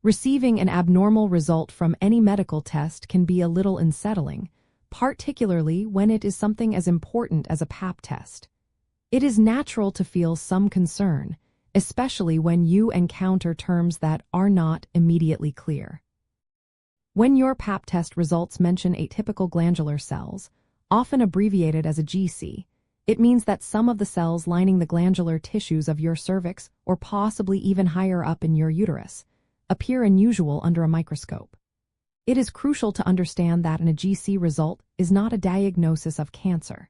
Receiving an abnormal result from any medical test can be a little unsettling, particularly when it is something as important as a Pap test. It is natural to feel some concern, especially when you encounter terms that are not immediately clear. When your Pap test results mention atypical glandular cells, often abbreviated as a GC, it means that some of the cells lining the glandular tissues of your cervix, or possibly even higher up in your uterus, appear unusual under a microscope. It is crucial to understand that a GC result is not a diagnosis of cancer.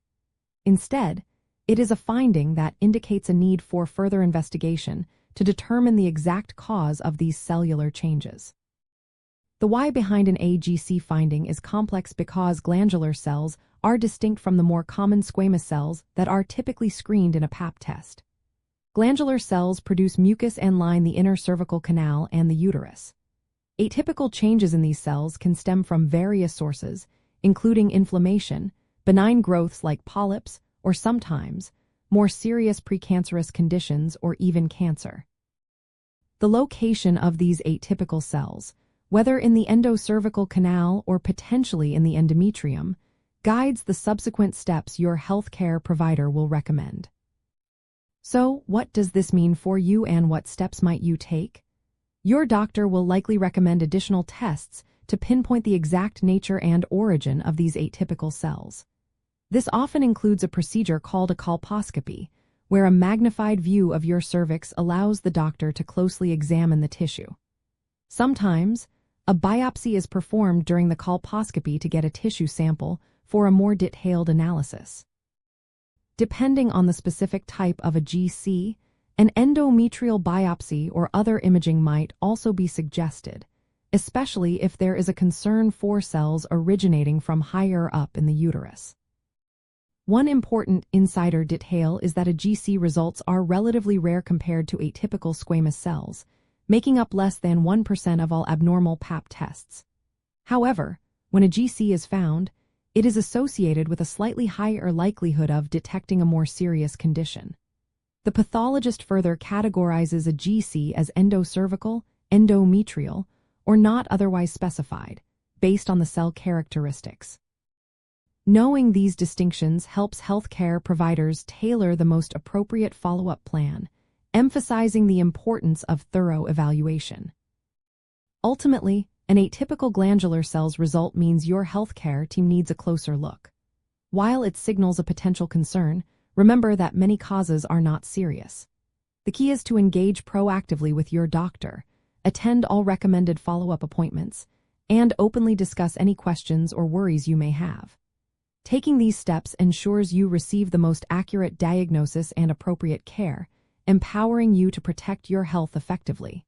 Instead, it is a finding that indicates a need for further investigation to determine the exact cause of these cellular changes. The why behind an AGC finding is complex because glandular cells are distinct from the more common squamous cells that are typically screened in a Pap test. Glandular cells produce mucus and line the inner cervical canal and the uterus. Atypical changes in these cells can stem from various sources, including inflammation, benign growths like polyps, or sometimes more serious precancerous conditions or even cancer. The location of these atypical cells, whether in the endocervical canal or potentially in the endometrium, guides the subsequent steps your healthcare provider will recommend. So, what does this mean for you and what steps might you take? Your doctor will likely recommend additional tests to pinpoint the exact nature and origin of these atypical cells. This often includes a procedure called a colposcopy, where a magnified view of your cervix allows the doctor to closely examine the tissue. Sometimes, a biopsy is performed during the colposcopy to get a tissue sample for a more detailed analysis. Depending on the specific type of a GC, an endometrial biopsy or other imaging might also be suggested, especially if there is a concern for cells originating from higher up in the uterus. One important insider detail is that a GC results are relatively rare compared to atypical squamous cells, making up less than 1% of all abnormal Pap tests. However, when a GC is found, it is associated with a slightly higher likelihood of detecting a more serious condition. The pathologist further categorizes a GC as endocervical, endometrial, or not otherwise specified, based on the cell characteristics. Knowing these distinctions helps healthcare providers tailor the most appropriate follow-up plan, emphasizing the importance of thorough evaluation. Ultimately, an atypical glandular cells result means your healthcare team needs a closer look. While it signals a potential concern, remember that many causes are not serious. The key is to engage proactively with your doctor, attend all recommended follow-up appointments, and openly discuss any questions or worries you may have. Taking these steps ensures you receive the most accurate diagnosis and appropriate care, empowering you to protect your health effectively.